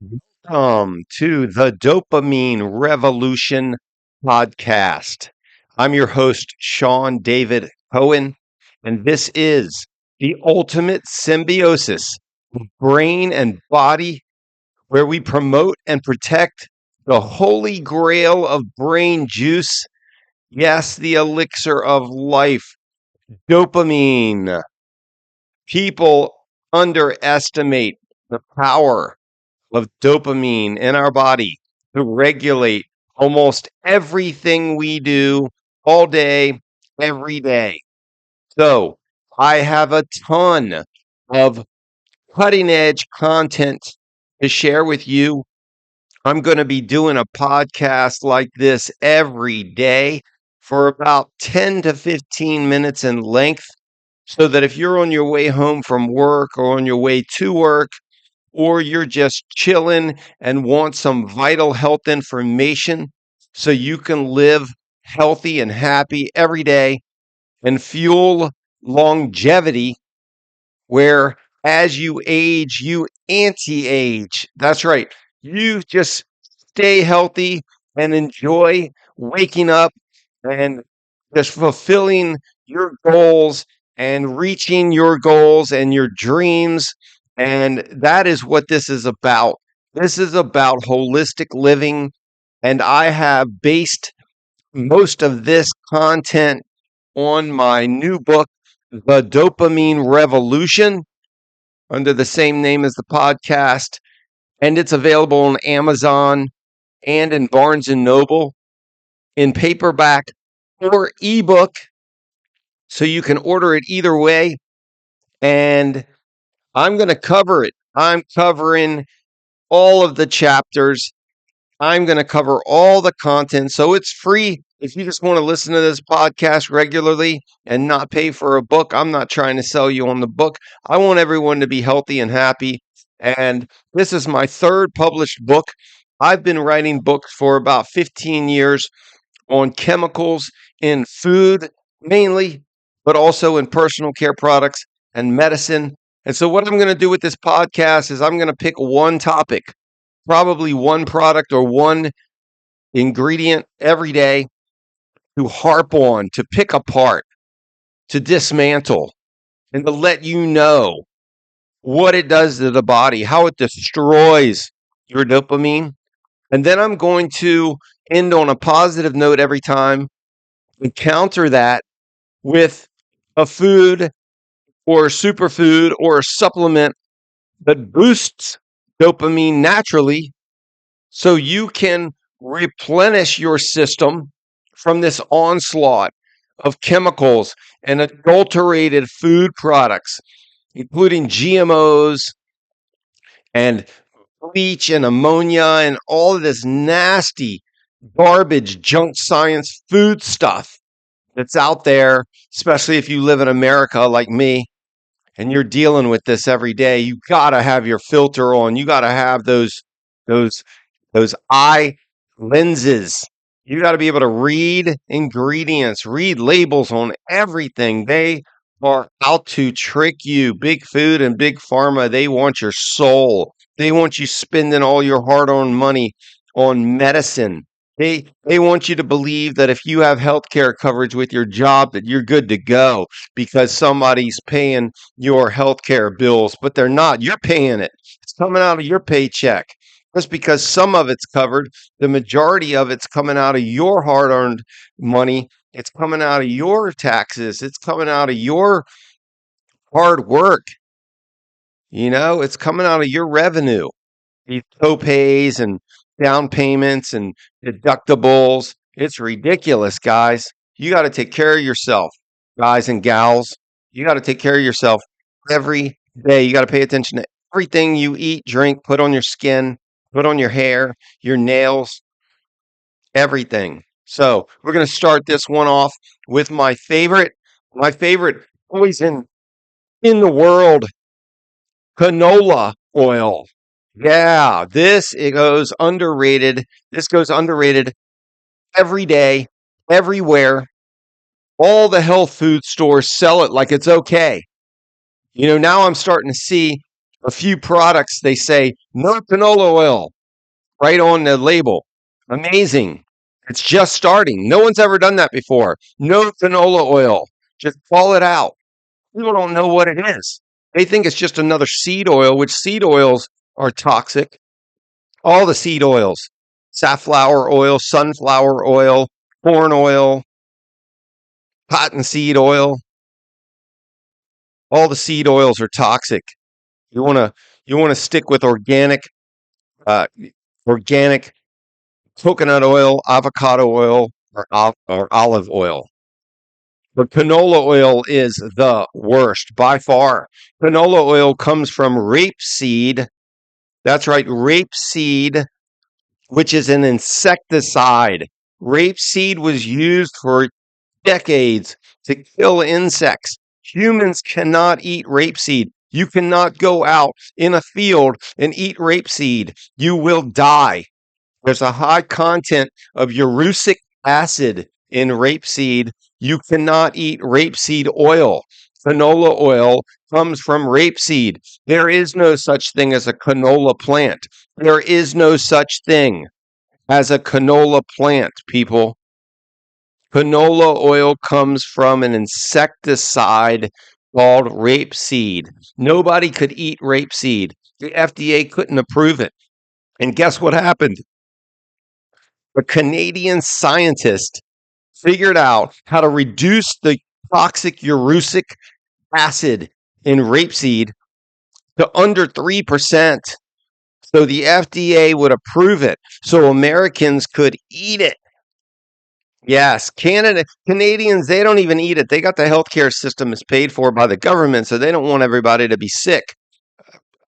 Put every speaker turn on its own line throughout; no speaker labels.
Welcome to the Dopamine Revolution podcast. I'm your host, Sean David Cohen, and this is the ultimate symbiosis of brain and body where we promote and protect the holy grail of brain juice. Yes, the elixir of life, dopamine. People underestimate the power of dopamine in our body to regulate almost everything we do all day, every day. So I have a ton of cutting edge content to share with you. I'm going to be doing a podcast like this every day for about 10 to 15 minutes in length. So that if you're on your way home from work or on your way to work, or you're just chilling and want some vital health information so you can live healthy and happy every day and fuel longevity where as you age, you anti-age. That's right. You just stay healthy and enjoy waking up and just fulfilling your goals and reaching your goals and your dreams. And that is what this is about. This is about holistic living. And I have based most of this content on my new book, The Dopamine Revolution, under the same name as the podcast. And it's available on Amazon and in Barnes and Noble in paperback or ebook. So you can order it either way. And I'm going to cover it. I'm covering all of the chapters. I'm going to cover all the content. So it's free. If you just want to listen to this podcast regularly and not pay for a book, I'm not trying to sell you on the book. I want everyone to be healthy and happy. And this is my third published book. I've been writing books for about 15 years on chemicals in food, mainly, but also in personal care products and medicine. And so, what I'm going to do with this podcast is I'm going to pick one topic, probably one product or one ingredient every day to harp on, to pick apart, to dismantle, and to let you know what it does to the body, how it destroys your dopamine. And then I'm going to end on a positive note every time and counter that with a food or a superfood or a supplement that boosts dopamine naturally so you can replenish your system from this onslaught of chemicals and adulterated food products, including GMOs and bleach and ammonia and all of this nasty garbage, junk science food stuff that's out there, especially if you live in America like me and you're dealing with this every day. You got to have your filter on. You got to have those those eye lenses. You got to be able to read ingredients, read labels on everything. They are out to trick you. Big food and big pharma, they want your soul. They want you spending all your hard-earned money on medicine. They want you to believe that if you have healthcare coverage with your job that you're good to go because somebody's paying your healthcare bills, but they're not. You're paying it. It's coming out of your paycheck. Just because some of it's covered, the majority of it's coming out of your hard-earned money. It's coming out of your taxes. It's coming out of your hard work. It's coming out of your revenue. These co-pays and down payments and deductibles. It's ridiculous, guys. You got to take care of yourself, guys and gals. You got to take care of yourself every day. You got to pay attention to everything you eat, drink, put on your skin, put on your hair, your nails, everything. So we're going to start this one off with my favorite poison in the world, canola oil. Yeah, it goes underrated. This goes underrated every day, everywhere. All the health food stores sell it like it's okay. Now I'm starting to see A few products, they say no canola oil right on the label. Amazing. It's just starting. No one's ever done that before. No canola oil. Just call it out. People don't know what it is. They think it's just another seed oil, which seed oils are toxic. All the seed oils, safflower oil, sunflower oil, corn oil, cottonseed oil, all the seed oils are toxic. You want to stick with uh, organic coconut oil, avocado oil, or olive oil. But canola oil is the worst by far. Canola oil comes from rapeseed. That's right, rapeseed, which is an insecticide. Rapeseed was used for decades to kill insects. Humans cannot eat rapeseed. You cannot go out in a field and eat rapeseed. You will die. There's a high content of urusic acid in rapeseed. You cannot eat rapeseed oil. Canola oil comes from rapeseed. There is no such thing as a canola plant. There is no such thing as a canola plant, people. Canola oil comes from an insecticide called rapeseed. Nobody could eat rapeseed. The FDA couldn't approve it. And guess what happened? A Canadian scientist figured out how to reduce the toxic urusic acid in rapeseed to under 3%. So the FDA would approve it so Americans could eat it. Yes, Canadians, they don't even eat it. They got the healthcare system is paid for by the government, so they don't want everybody to be sick,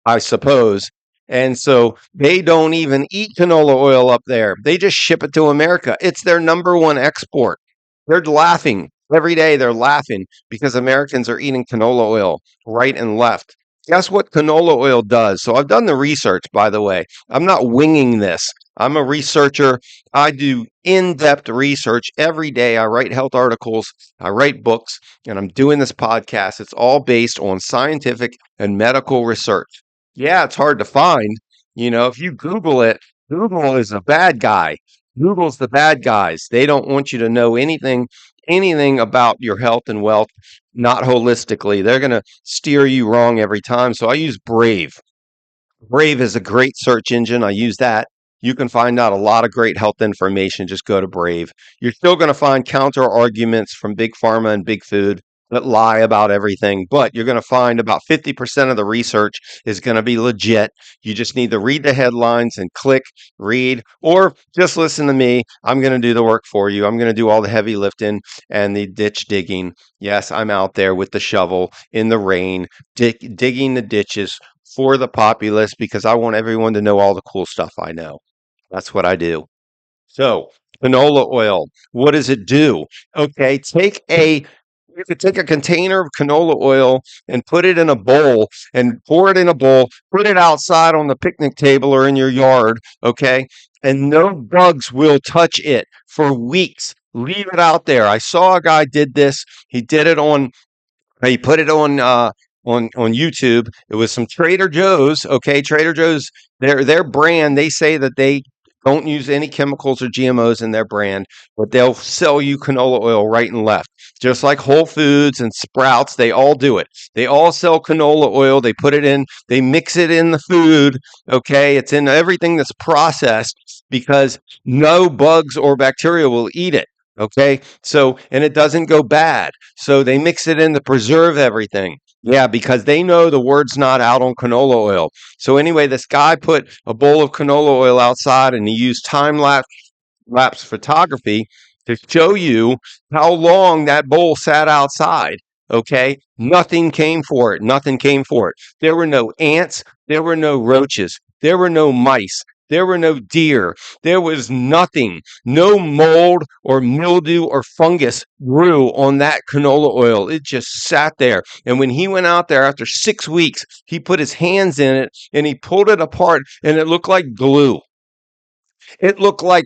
I suppose. And so they don't even eat canola oil up there. They just ship it to America. It's their number one export. They're laughing every day. They're laughing because Americans are eating canola oil right and left. Guess what canola oil does? So I've done the research, by the way. I'm not winging this. I'm a researcher. I do in-depth research every day. I write health articles, I write books, and I'm doing this podcast. It's all based on scientific and medical research. Yeah, it's hard to find. If you Google it, Google is a bad guy. Google's the bad guys. They don't want you to know anything about your health and wealth, not holistically. They're going to steer you wrong every time. So I use Brave. Brave is a great search engine. I use that. You can find out a lot of great health information. Just go to Brave. You're still going to find counter arguments from big pharma and big food that lie about everything, but you're going to find about 50% of the research is going to be legit. You just need to read the headlines and click, read, or just listen to me. I'm going to do the work for you. I'm going to do all the heavy lifting and the ditch digging. Yes, I'm out there with the shovel in the rain, digging the ditches for the populace because I want everyone to know all the cool stuff I know. That's what I do. So, canola oil, what does it do? Okay, you could take a container of canola oil and put it in a bowl and pour it in a bowl, put it outside on the picnic table or in your yard, okay? And no bugs will touch it for weeks. Leave it out there. I saw a guy did this. He put it on YouTube. It was some Trader Joe's. Okay, Trader Joe's, their brand. They say that they don't use any chemicals or GMOs in their brand, but they'll sell you canola oil right and left. Just like Whole Foods and Sprouts, they all do it. They all sell canola oil. They put it in. They mix it in the food. Okay, it's in everything that's processed because no bugs or bacteria will eat it. Okay, so, and it doesn't go bad. So they mix it in to preserve everything. Yeah, because they know the word's not out on canola oil. So anyway, this guy put a bowl of canola oil outside and he used time lapse photography to show you how long that bowl sat outside. Okay, nothing came for it. Nothing came for it. There were no ants. There were no roaches. There were no mice. There were no deer. There was nothing. No mold or mildew or fungus grew on that canola oil. It just sat there. And when he went out there after 6 weeks, he put his hands in it and he pulled it apart and it looked like glue. It looked like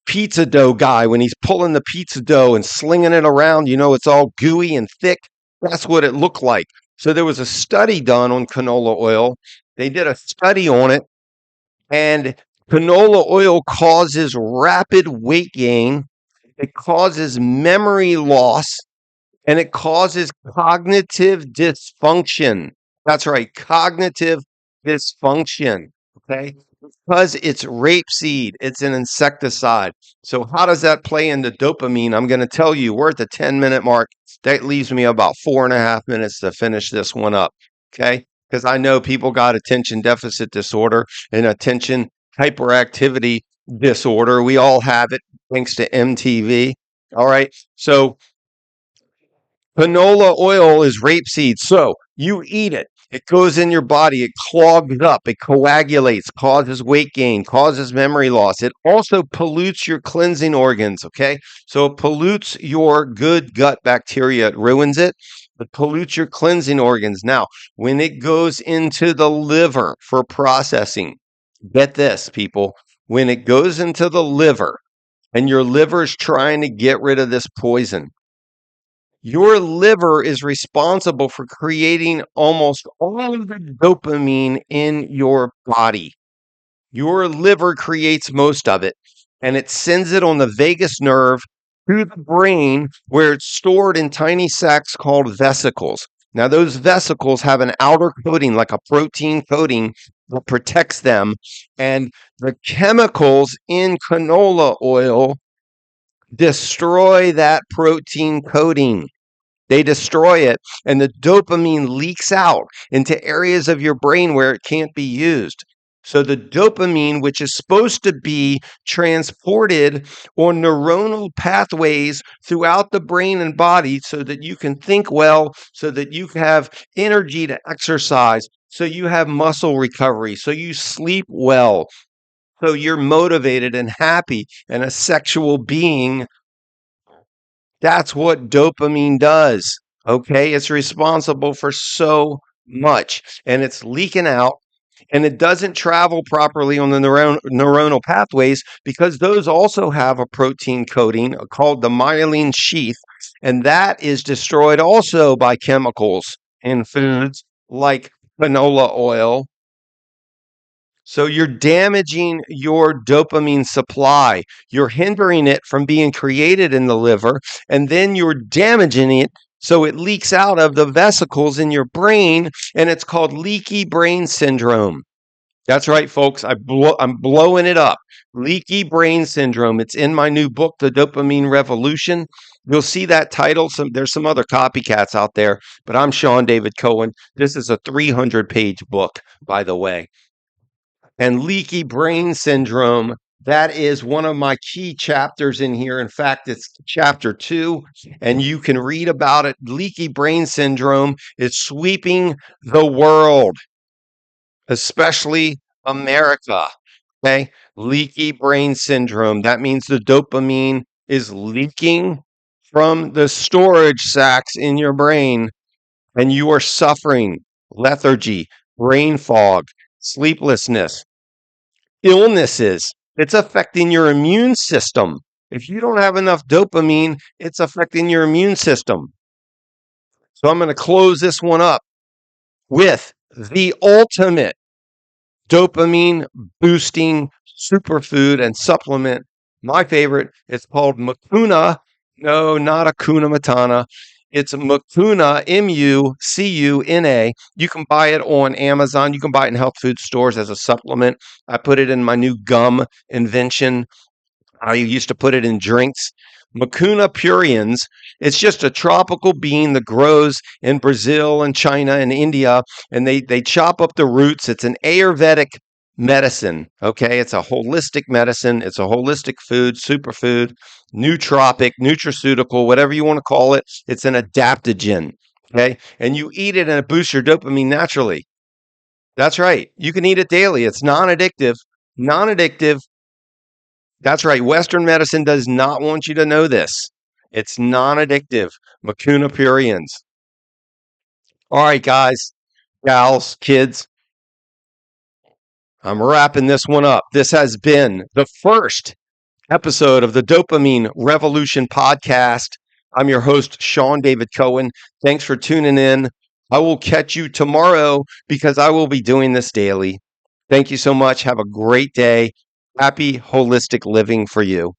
pizza dough guy when he's pulling the pizza dough and slinging it around. It's all gooey and thick. That's what it looked like. So there was a study done on canola oil They did a study on it, and canola oil causes rapid weight gain. It causes memory loss, and it causes cognitive dysfunction. That's right, cognitive dysfunction. Okay. Because it's rapeseed, it's an insecticide. So, how does that play into dopamine? I'm going to tell you, we're at the 10-minute mark. That leaves me about 4.5 minutes to finish this one up. Okay. Because I know people got attention deficit disorder and attention hyperactivity disorder. We all have it thanks to MTV. All right. So, canola oil is rapeseed. So you eat it. It goes in your body. It clogs up. It coagulates, causes weight gain, causes memory loss. It also pollutes your cleansing organs. Okay. So it pollutes your good gut bacteria. It ruins it. It pollutes your cleansing organs. Now, when it goes into the liver for processing, get this, people. When it goes into the liver and your liver is trying to get rid of this poison, your liver is responsible for creating almost all of the dopamine in your body. Your liver creates most of it, and it sends it on the vagus nerve to the brain, where it's stored in tiny sacs called vesicles. Now, those vesicles have an outer coating, like a protein coating, that protects them. And the chemicals in canola oil destroy that protein coating. They destroy it, and the dopamine leaks out into areas of your brain where it can't be used. So the dopamine, which is supposed to be transported on neuronal pathways throughout the brain and body so that you can think well, so that you have energy to exercise, so you have muscle recovery, so you sleep well, so you're motivated and happy and a sexual being. That's what dopamine does. Okay. It's responsible for so much, and it's leaking out, and it doesn't travel properly on the neuronal pathways because those also have a protein coating called the myelin sheath. And that is destroyed also by chemicals in foods like canola oil. So you're damaging your dopamine supply. You're hindering it from being created in the liver, and then you're damaging it so it leaks out of the vesicles in your brain, and it's called leaky brain syndrome. That's right, folks. I'm blowing it up. Leaky brain syndrome. It's in my new book, The Dopamine Revolution. You'll see that title. There's some other copycats out there, but I'm Sean David Cohen. This is a 300-page book, by the way. And leaky brain syndrome, that is one of my key chapters in here. In fact, it's chapter 2, and you can read about it. Leaky brain syndrome is sweeping the world, especially America. Okay. Leaky brain syndrome. That means the dopamine is leaking from the storage sacs in your brain, and you are suffering lethargy, brain fog, sleeplessness, illnesses. It's affecting your immune system. If you don't have enough dopamine, it's affecting your immune system. So I'm going to close this one up with the ultimate dopamine boosting superfood and supplement. My favorite, it's called Mucuna. No, not Akuna Matata. It's Mucuna, Mucuna. You can buy it on Amazon. You can buy it in health food stores as a supplement. I put it in my new gum invention. I used to put it in drinks. Mucuna pruriens. It's just a tropical bean that grows in Brazil and China and India, and they chop up the roots. It's an Ayurvedic medicine. Okay, it's a holistic medicine. It's a holistic food, superfood, nootropic, nutraceutical, whatever you want to call it. It's an adaptogen. Okay, and you eat it and it boosts your dopamine naturally. That's right. You can eat it daily. It's non-addictive. Non-addictive. That's right. Western medicine does not want you to know this. It's non-addictive. Mucuna pruriens. All right, guys, gals, kids, I'm wrapping this one up. This has been the first episode of the Dopamine Revolution podcast. I'm your host, Sean David Cohen. Thanks for tuning in. I will catch you tomorrow because I will be doing this daily. Thank you so much. Have a great day. Happy holistic living for you.